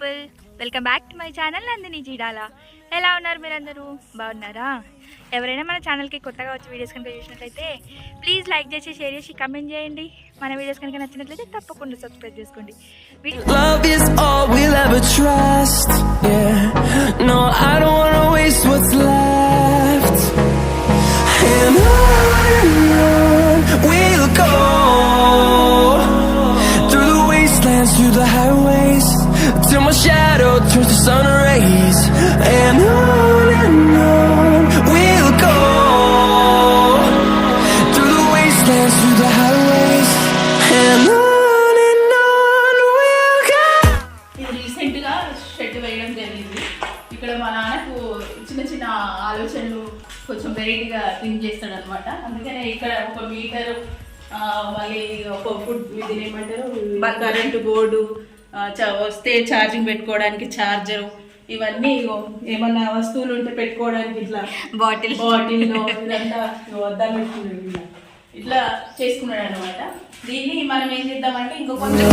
People, welcome back to my channel Nandini Jeedala. ఎలా ఉన్నారు మీరందరూ? బాగున్నారా? ఎవరైనా మన ఛానల్కి కొత్తగా వచ్చి వీడియోస్ కనుక చూసినట్లయితే ప్లీజ్ లైక్ చేసి, షేర్ చేసి, కమెంట్ చేయండి. మన వీడియోస్ కనుక నచ్చినట్లయితే తప్పకుండా సబ్స్క్రైబ్ చేసుకోండి. Love is all we'll ever trust. Yeah. No, I don't wanna waste what's left. And on we'll go through the wastelands, through the highways, till my shadow turns to sun rays. And on we'll go through the wastelands, through the highways. And on we'll go. ఇది recent గా shed వేయడం జరిగింది. ఇక్కడ మా నాన్నకు చిన్న చిన్న ఆలోచనలు కొంచెం వెరైటీగా థింక్ చేస్తాడు అనమాట. అందుకనే ఇక్కడ ఒక మీటర్, మళ్ళీ ఒక ఫుడ్ ఇది ఏమంటారు కరెంటు బోర్డు, వస్తే ఛార్జింగ్ పెట్టుకోవడానికి ఛార్జరు, ఇవన్నీ ఏమన్నా వస్తువులు ఉంటే పెట్టుకోవడానికి ఇట్లా బాటిల్లో ఇదంతా వద్దాలు పెట్టుకున్నాడు, ఇట్లా చేసుకున్నాడు అనమాట. దీన్ని మనం ఏం చేద్దామంటే ఇంకో కొంచెం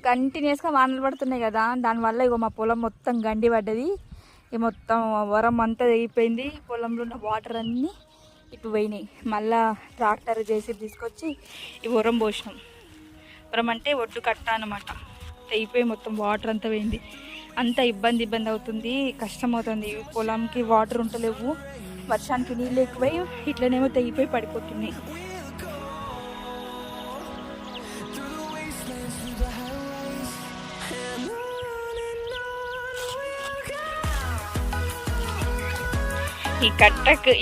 కంటిన్యూస్గా వానలు పడుతున్నాయి కదా, దానివల్ల ఇగో మా పొలం మొత్తం గండి పడ్డది. ఈ మొత్తం వరం అంతా అయిపోయింది. పొలంలో ఉన్న వాటర్ అన్నీ ఇప్పుడు పోయినాయి. మళ్ళా ట్రాక్టర్ చేసి తీసుకొచ్చి ఈ వరం పోసినాం. వరం అంటే ఒడ్డు కట్ట అనమాట. అయిపోయి మొత్తం వాటర్ అంతా పోయింది. అంత ఇబ్బంది అవుతుంది, కష్టం అవుతుంది. పొలంకి వాటర్ ఉంటలేవు, వర్షానికి నీళ్ళు ఎక్కువై ఇట్లనేమో తెగిపోయి పడిపోతున్నాయి.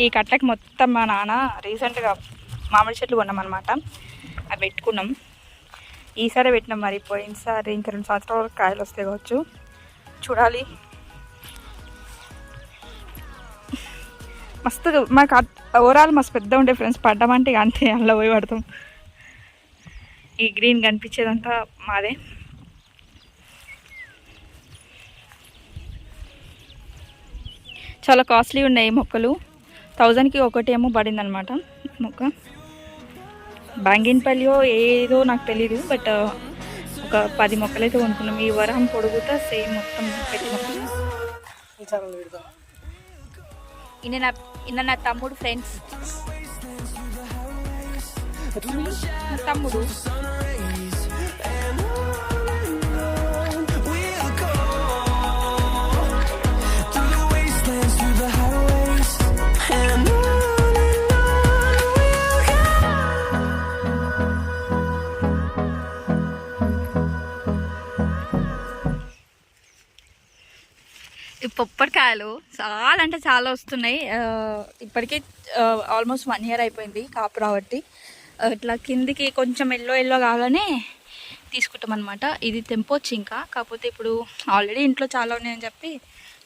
ఈ కట్టకి మొత్తం మా నాన్న రీసెంట్గా మామిడి చెట్లు కొన్నాం అనమాట. అవి పెట్టుకున్నాం. ఈసారి పెట్టినాం, మరి పోయినసారి ఇంకా 2 సంవత్సరాల వరకు కాయలు వస్తాయి కావచ్చు, చూడాలి. మస్తు మాకు ఓవరాల్ మస్తు పెద్ద ఉండే ఫ్రెండ్స్. పడ్డామంటే ఇక అంతే, అందులో పోయి పడతాం. ఈ గ్రీన్ కనిపించేదంతా మాదే. చాలా కాస్ట్లీ ఉన్నాయి మొక్కలు. 1000కి ఒకటేమో పడింది అనమాట మొక్క. బాంగిన్పల్లి ఏదో నాకు తెలీదు, బట్ ఒక 10 మొక్కలు అయితే కొనుక్కున్నాం. ఈ వరం పొడుగుతా సేమ్ మొత్తం పెట్టి మొక్కలు. ఈయన నా తమ్ముడు ఫ్రెండ్స్, తమ్ముడు. పొప్పడికాయలు చాలా అంటే చాలా వస్తున్నాయి. ఇప్పటికే ఆల్మోస్ట్ 1 year అయిపోయింది కాపు రాబట్టి. ఇట్లా కిందికి కొంచెం ఎల్లో కాగానే తీసుకుంటాం అనమాట. ఇది తెంపొచ్చు ఇంకా, కాకపోతే ఇప్పుడు ఆల్రెడీ ఇంట్లో చాలా ఉన్నాయని చెప్పి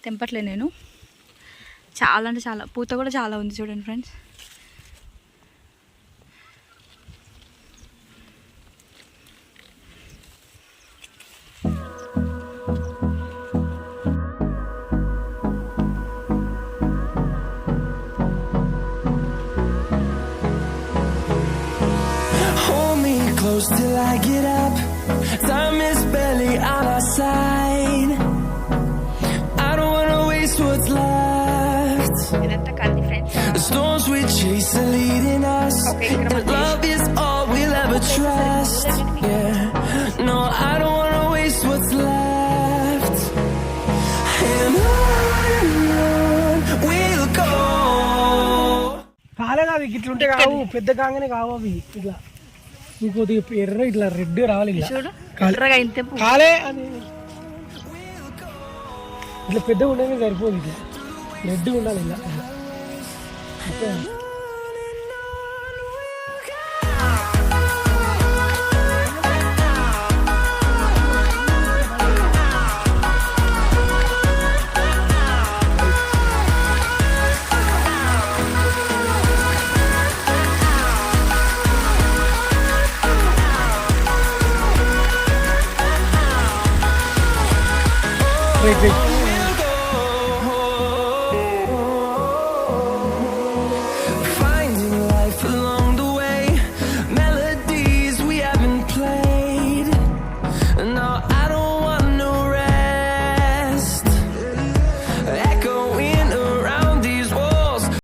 తెంపట్లే నేను. చాలా అంటే చాలా, పూత కూడా చాలా ఉంది చూడండి friends. Till I get up, time is barely on our side. I don't wanna waste what's left. The storms we chase are leading us, and love is all we'll ever trust. Yeah, no, I don't wanna waste what's left. And on we'll go. కాలే కాదు, ఇట్లుంటే కావు, పెద్ద కాగానే కావు అవి. ఇట్లా కొద్దిగా ఎర్ర ఇట్లా రెడ్ రావాలి, కాలే అని ఇట్లా పెద్దగా ఉండేది సరిపోదు, ఇట్లా రెడ్ ఉండాలి ఇలా. Wait.